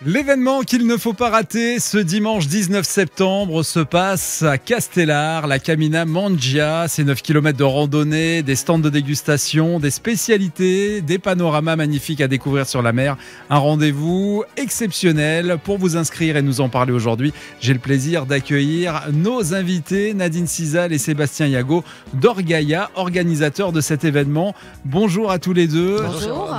L'événement qu'il ne faut pas rater ce dimanche 19 septembre se passe à Castellar, la Camina Mangia. C'est 9 km de randonnée, des stands de dégustation, des spécialités, des panoramas magnifiques à découvrir sur la mer. Un rendez-vous exceptionnel. Pour vous inscrire et nous en parler aujourd'hui, j'ai le plaisir d'accueillir nos invités Nadine Sizal et Sébastien Yago d'Orgaia, organisateurs de cet événement. Bonjour à tous les deux. Bonjour.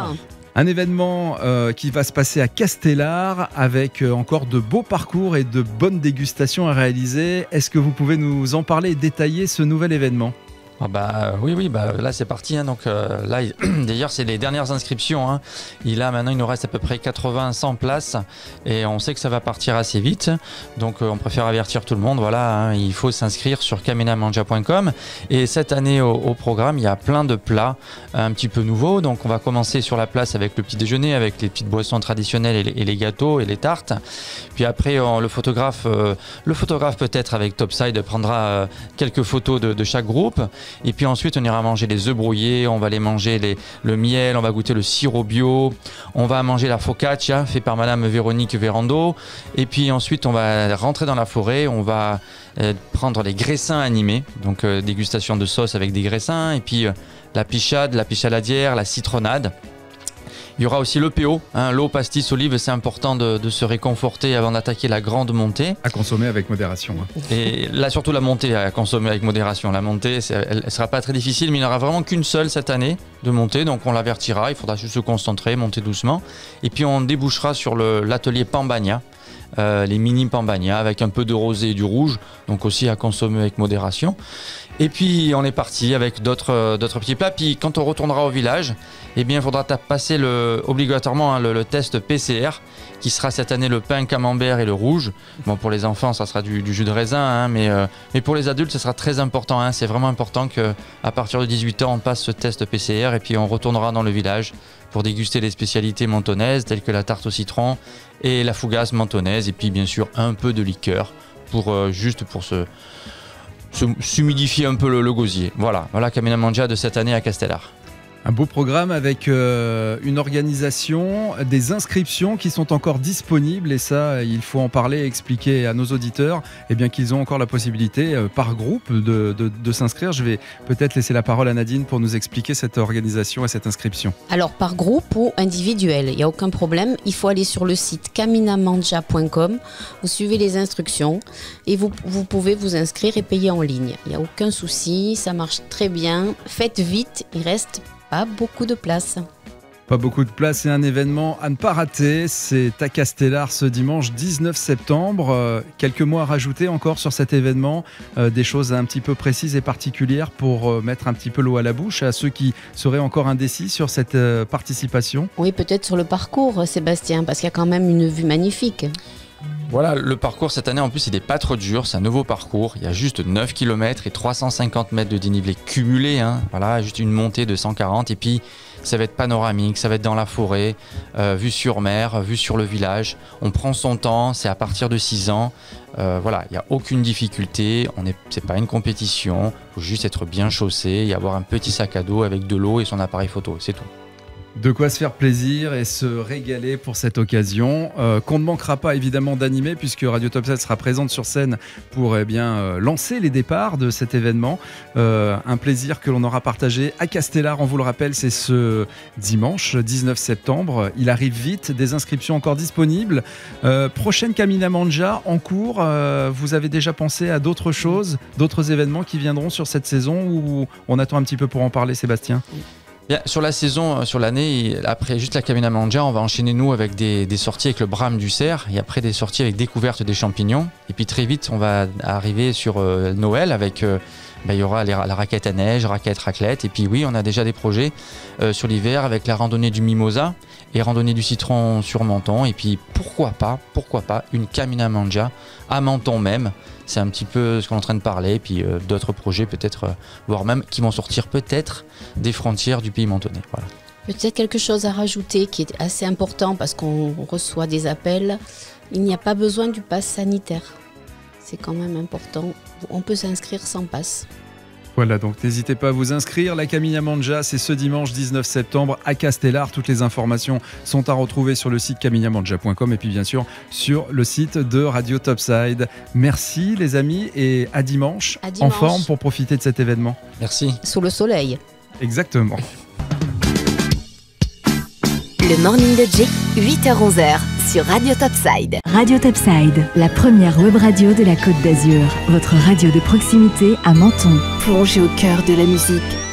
Un événement qui va se passer à Castellar avec encore de beaux parcours et de bonnes dégustations à réaliser. Est-ce que vous pouvez nous en parler et détailler ce nouvel événement ? Oui, là c'est parti. Donc là, d'ailleurs, c'est les dernières inscriptions. Maintenant, il nous reste à peu près 80-100 places et on sait que ça va partir assez vite. Donc, on préfère avertir tout le monde. Voilà, il faut s'inscrire sur caminamangia.com. Et cette année, au programme, il y a plein de plats un petit peu nouveaux. Donc, on va commencer sur la place avec le petit déjeuner, avec les petites boissons traditionnelles et les gâteaux et les tartes. Puis après, le photographe peut-être avec Topside prendra quelques photos de chaque groupe. Et puis ensuite, on ira manger les œufs brouillés, on va aller manger le miel, on va goûter le sirop bio, on va manger la focaccia fait par Madame Véronique Vérando. Et puis ensuite, on va rentrer dans la forêt, on va prendre les graissins animés, donc dégustation de sauce avec des graissins, et puis la pichaladière, la citronnade. Il y aura aussi le PO, l'eau, pastis, olive, c'est important de se réconforter avant d'attaquer la grande montée. À consommer avec modération. Et là, surtout la montée à consommer avec modération. La montée, elle ne sera pas très difficile, mais il n'y en aura vraiment qu'une seule cette année de montée, donc on l'avertira, il faudra juste se concentrer, monter doucement. Et puis on débouchera sur l'atelier Pambagna, les mini Pambagna avec un peu de rosé et du rouge, donc aussi à consommer avec modération. Et puis on est parti avec d'autres petits plats. Puis quand on retournera au village, il faudra passer obligatoirement le test PCR, qui sera cette année le pain camembert et le rouge. Bon, pour les enfants, ça sera du jus de raisin, mais pour les adultes, ce sera très important. C'est vraiment important qu'à partir de 18 ans, on passe ce test PCR et puis on retournera dans le village pour déguster les spécialités mentonnaises telles que la tarte au citron et la fougasse mentonnaise, et puis bien sûr un peu de liqueur pour s'humidifier un peu le gosier. Voilà Camina Mangia de cette année à Castellar. Un beau programme avec une organisation, des inscriptions qui sont encore disponibles, et ça, il faut en parler et expliquer à nos auditeurs qu'ils ont encore la possibilité par groupe de s'inscrire. Je vais peut-être laisser la parole à Nadine pour nous expliquer cette organisation et cette inscription. Alors par groupe ou individuel, il n'y a aucun problème. Il faut aller sur le site caminamangia.com, vous suivez les instructions et vous pouvez vous inscrire et payer en ligne. Il n'y a aucun souci, ça marche très bien. Faites vite, il reste pas beaucoup de place. Pas beaucoup de place, c'est un événement à ne pas rater. C'est à Castellar ce dimanche 19 septembre. Quelques mots à rajouter encore sur cet événement, des choses un petit peu précises et particulières pour mettre un petit peu l'eau à la bouche à ceux qui seraient encore indécis sur cette participation. Oui, peut-être sur le parcours, Sébastien, parce qu'il y a quand même une vue magnifique. Voilà, le parcours cette année en plus il n'est pas trop dur, c'est un nouveau parcours, il y a juste 9 km et 350 mètres de dénivelé cumulé, Voilà, juste une montée de 140, et puis ça va être panoramique, ça va être dans la forêt, vue sur mer, vue sur le village, on prend son temps, c'est à partir de 6 ans, il n'y a aucune difficulté, c'est pas une compétition, il faut juste être bien chaussé et avoir un petit sac à dos avec de l'eau et son appareil photo, c'est tout. De quoi se faire plaisir et se régaler pour cette occasion, qu'on ne manquera pas évidemment d'animer puisque Radio Topside sera présente sur scène pour lancer les départs de cet événement. Un plaisir que l'on aura partagé à Castellar, on vous le rappelle, c'est ce dimanche 19 septembre. Il arrive vite, des inscriptions encore disponibles. Prochaine Camina Mangia en cours, vous avez déjà pensé à d'autres choses, d'autres événements qui viendront sur cette saison, ou on attend un petit peu pour en parler, Sébastien ? Bien, sur la saison, sur l'année, après juste la Camina Mangia, on va enchaîner nous avec des sorties avec le brame du cerf et après des sorties avec découverte des champignons. Et puis très vite, on va arriver sur Noël avec, il y aura la raquette à neige, raquette raclette. Et puis oui, on a déjà des projets sur l'hiver avec la randonnée du mimosa et randonnée du citron sur Menton. Et puis pourquoi pas une Camina Mangia à Menton même. C'est un petit peu ce qu'on est en train de parler, et puis d'autres projets peut-être, voire même qui vont sortir peut-être des frontières du pays mentonnais. Voilà. Peut-être quelque chose à rajouter qui est assez important parce qu'on reçoit des appels. Il n'y a pas besoin du pass sanitaire. C'est quand même important. On peut s'inscrire sans pass. Voilà, donc n'hésitez pas à vous inscrire. La Camina Manja, c'est ce dimanche 19 septembre à Castellar. Toutes les informations sont à retrouver sur le site caminamanja.com et puis bien sûr sur le site de Radio Topside. Merci les amis et à dimanche. En forme pour profiter de cet événement. Merci. Sous le soleil. Exactement. Le Morning de Jay, 8h-11h sur Radio Topside. Radio Topside, la première web radio de la Côte d'Azur. Votre radio de proximité à Menton. Plongez au cœur de la musique